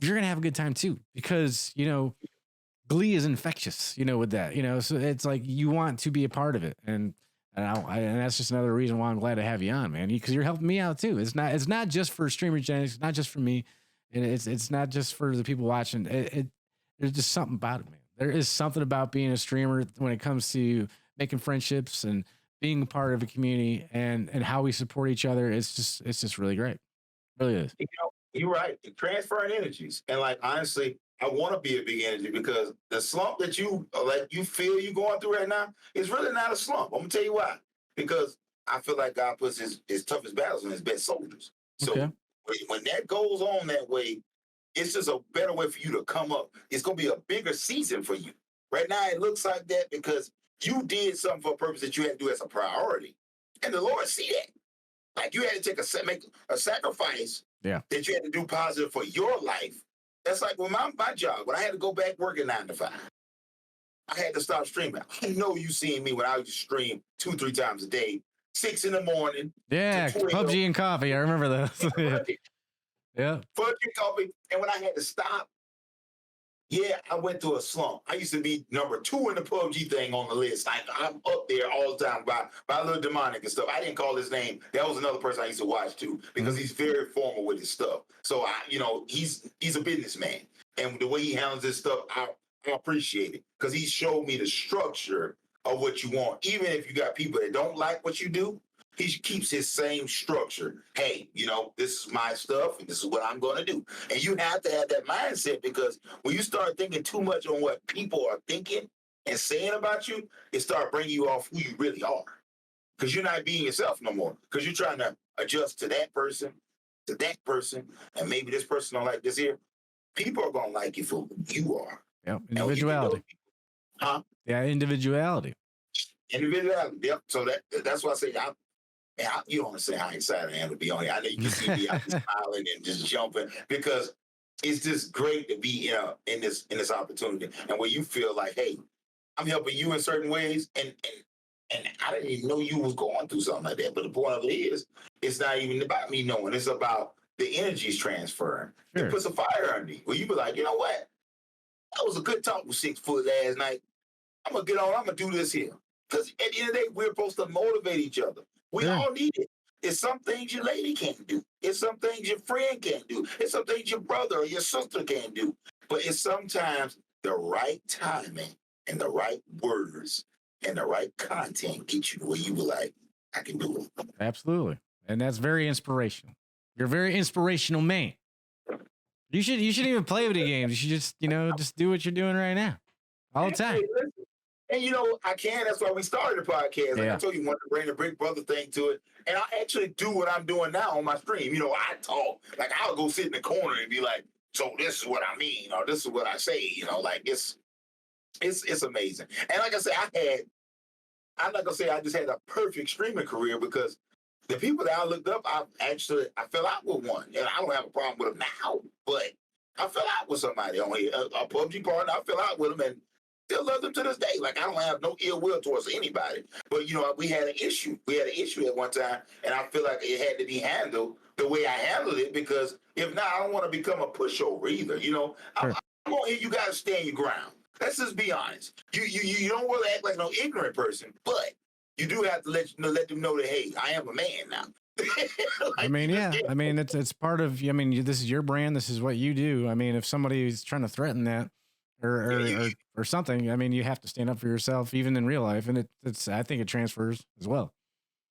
you're going to have a good time too, because, you know, glee is infectious, you know, with that, you know, so it's like you want to be a part of it. And that's just another reason why I'm glad to have you on, man, because you're helping me out too. It's not just for StreamerGenics, it's not just for me. And it's not just for the people watching. There's just something about it, man. There is something about being a streamer when it comes to making friendships and being a part of a community and how we support each other. It's just really great. It really is. You know, you're right. Transferring energies. And like, honestly, I want to be a big energy because the slump that you feel you're going through right now is really not a slump. I'm gonna tell you why. Because I feel like God puts his toughest battles on his best soldiers. So okay. When that goes on that way, it's just a better way for you to come up. It's gonna be a bigger season for you. Right now, it looks like that because you did something for a purpose that you had to do as a priority, and the Lord see that. Like, you had to make a sacrifice that you had to do positive for your life. That's like when my job, when I had to go back working 9 to 5, I had to stop streaming. I know you seen me when I used to stream 2-3 times a day, 6 in the morning. Yeah, PUBG and coffee. I remember those. Yeah. PUBG and coffee. And when I had to stop, I went through a slump. I used to be number 2 in the PUBG thing on the list. I'm up there all the time by a little demonic and stuff. I didn't call his name. That was another person I used to watch too, because he's very formal with his stuff. So he's a businessman, and the way he handles his stuff, I appreciate it, because he showed me the structure of what you want. Even if you got people that don't like what you do, he keeps his same structure. Hey, you know, this is my stuff, and this is what I'm going to do. And you have to have that mindset, because when you start thinking too much on what people are thinking and saying about you, it starts bringing you off who you really are. Because you're not being yourself no more. Because you're trying to adjust to that person, and maybe this person don't like this here. People are going to like you for who you are. Yep, individuality. Huh? Yeah, individuality. Yep. So that's why I say, you don't understand how excited I am to be on here. I know you can see me out smiling and just jumping, because it's just great to be in this opportunity, and where you feel like, hey, I'm helping you in certain ways, and I didn't even know you was going through something like that. But the point of it is, it's not even about me knowing. It's about the energies transferring. Sure. It puts a fire under you, where you be like, you know what? That was a good talk with 6 Foot last night. I'm gonna get on. I'm gonna do this here. Because at the end of the day, we're supposed to motivate each other. We all need it. It's some things your lady can't do. It's some things your friend can't do. It's some things your brother or your sister can't do. But it's sometimes the right timing and the right words and the right content get you to where you were like, I can do it. Absolutely. And that's very inspirational. You're a very inspirational man. You shouldn't even play video games. You should just, just do what you're doing right now. All the time. And I can. That's why we started the podcast. Like I told you, I wanted to bring the Big Brother thing to it. And I actually do what I'm doing now on my stream. I talk. Like I'll go sit in the corner and be like, so this is what I mean, or this is what I say. Like it's amazing. And like I said, I'm not gonna say I just had a perfect streaming career, because the people that I looked up, I fell out with one. And I don't have a problem with them now, but I fell out with somebody on here, a PUBG partner. I fell out with them and still love them to this day. Like, I don't have no ill will towards anybody. But, we had an issue. We had an issue at one time, and I feel like it had to be handled the way I handled it, because if not, I don't want to become a pushover either. I'm on here, you got to stand your ground. Let's just be honest. You don't want to act like no ignorant person, but you do have to let them know that, hey, I am a man now. I mean, it's part of, this is your brand. This is what you do. If somebody is trying to threaten that, or something, you have to stand up for yourself, even in real life, and I think it transfers as well.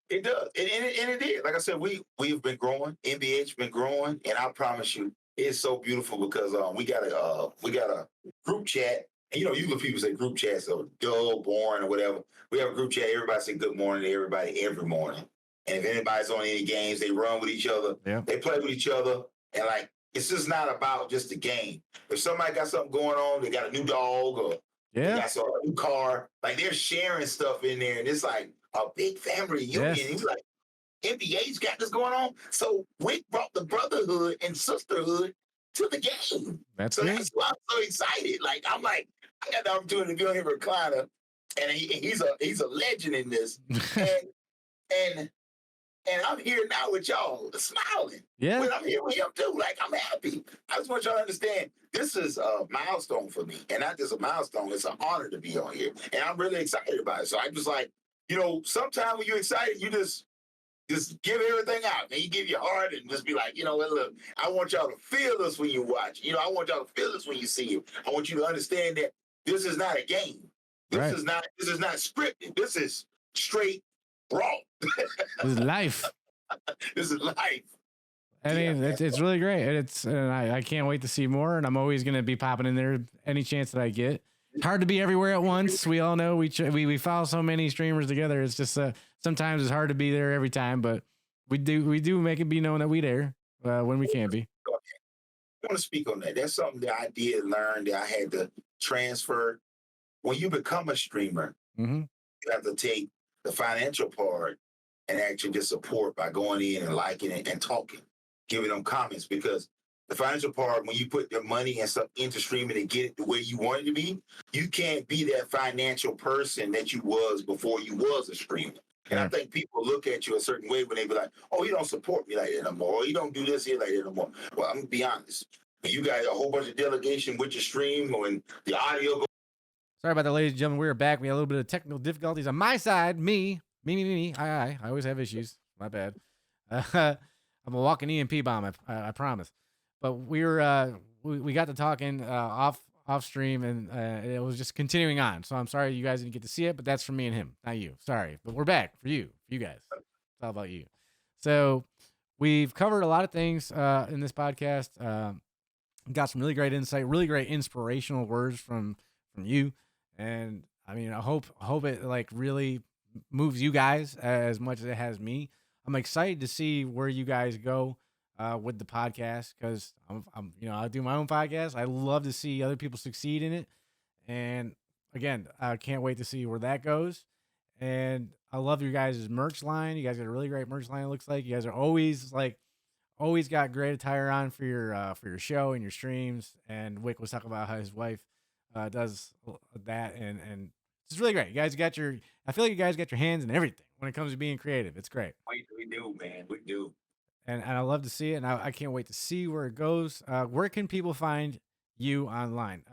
It does, and it did. Like I said, we've been growing. NBA's been growing, and I promise you, it's so beautiful, because we got a group chat, and usually people say group chats are dull, boring, or whatever. We have a group chat. Everybody say good morning to everybody every morning, and if anybody's on any games, they run with each other. Yeah. They play with each other, and like, it's just not about just the game. If somebody got something going on, they got a new dog, or they got a new car, like, they're sharing stuff in there, and it's like a big family union. He's like, NBA's got this going on. So Wick brought the brotherhood and sisterhood to the game. That's why I'm so excited. Like, I'm like, I got the opportunity to be on here with recliner, and he's a legend in this. And I'm here now with y'all, smiling. Yeah. When I'm here with him too, like, I'm happy. I just want y'all to understand, this is a milestone for me. And not just a milestone, it's an honor to be on here. And I'm really excited about it. So I'm just like, sometimes when you're excited, you just give everything out. And you give your heart and just be like, look, I want y'all to feel this when you watch. I want y'all to feel this when you see it. I want you to understand that this is not a game. This is not scripted. This is straight raw. This is life. This is life. It's really great. And I can't wait to see more. And I'm always going to be popping in there any chance that I get. It's hard to be everywhere at once. We all know we follow so many streamers together. It's just sometimes it's hard to be there every time, but we do make it be known that we there when we can be. I want to speak on that. That's something that I did learn, that I had to transfer. When you become a streamer, you have to take the financial part and actually just support by going in and liking it and talking, giving them comments, because the financial part, when you put your money and stuff into streaming and get it the way you want it to be, you can't be that financial person that you was before you was a streamer. And I think people look at you a certain way when they be like, oh, you don't support me like that no more, or you don't do this here like that no more. Well, I'm going to be honest. When you got a whole bunch of delegation with your stream, when the audio goes. Sorry about that, ladies and gentlemen. We are back. We had a little bit of technical difficulties on my side. Me. I always have issues. My bad. I'm a walking EMP bomb, I promise. But we got to talking off stream, and it was just continuing on. So I'm sorry you guys didn't get to see it, but that's for me and him, not you. Sorry, but we're back for you guys. It's all about you. So we've covered a lot of things in this podcast. Got some really great insight, really great inspirational words from you, and I hope it like really moves you guys as much as it has me. I'm excited to see where you guys go with the podcast, because I do my own podcast. I love to see other people succeed in it, and again, I can't wait to see where that goes. And I love your guys' merch line. You guys got a really great merch line. It looks like you guys are always got great attire on for your show and your streams. And Wick was talking about how his wife does that, and it's really great. You guys I feel like you guys got your hands in everything when it comes to being creative. It's great. We do, man. We do. And I love to see it, and I can't wait to see where it goes. Where can people find you online?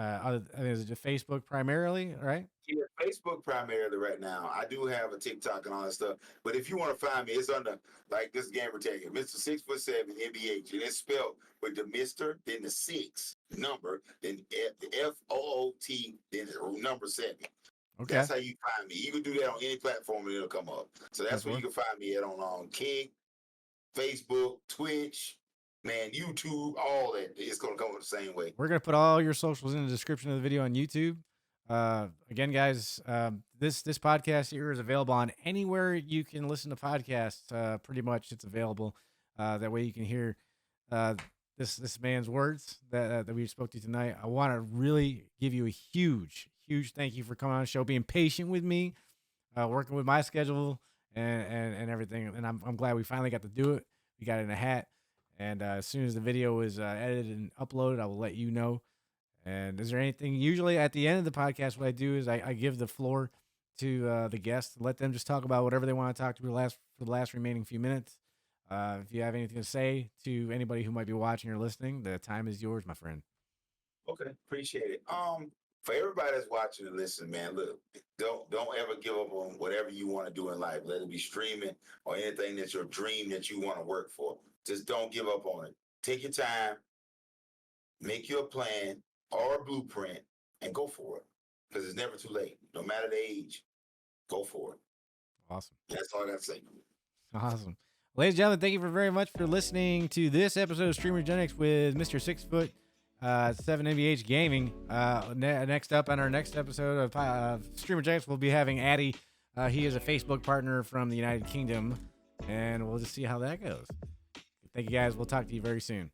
Is it Facebook primarily, right? Yeah, Facebook primarily right now. I do have a TikTok and all that stuff. But if you want to find me, it's under like this gamer tag, Mr6Foot7 NBH, and it's spelled with the Mr, then the 6 number, then the FOOT, then the number 7. Okay. That's how you find me. You can do that on any platform and it'll come up. So that's where you can find me at on Kick, Facebook, Twitch, man, YouTube, all that. It's going to come the same way. We're going to put all your socials in the description of the video on YouTube. Again, guys, this podcast here is available on anywhere you can listen to podcasts. Pretty much it's available. That way you can hear this man's words that we spoke to tonight. I want to really give you a huge thank you for coming on the show, being patient with me, working with my schedule and everything. And I'm glad we finally got to do it. We got it in a hat. And as soon as the video is edited and uploaded, I will let you know. And is there anything, usually at the end of the podcast, what I do is I give the floor to the guests, let them just talk about whatever they want to talk to for the last remaining few minutes. If you have anything to say to anybody who might be watching or listening, the time is yours, my friend. Okay, appreciate it. For everybody that's watching and listening, man, look, don't ever give up on whatever you want to do in life, let it be streaming or anything that's your dream that you want to work for. Just don't give up on it. Take your time, make your plan or a blueprint, and go for it. Because it's never too late. No matter the age, go for it. Awesome. That's all I got to say. Awesome. Ladies and gentlemen, thank you very much for listening to this episode of StreamerGenics with Mr6Foot7 NBH Gaming. Next up on our next episode of StreamerGenics, we'll be having Addy. He is a Facebook partner from the United Kingdom, and we'll just see how that goes. Thank you, guys. We'll talk to you very soon.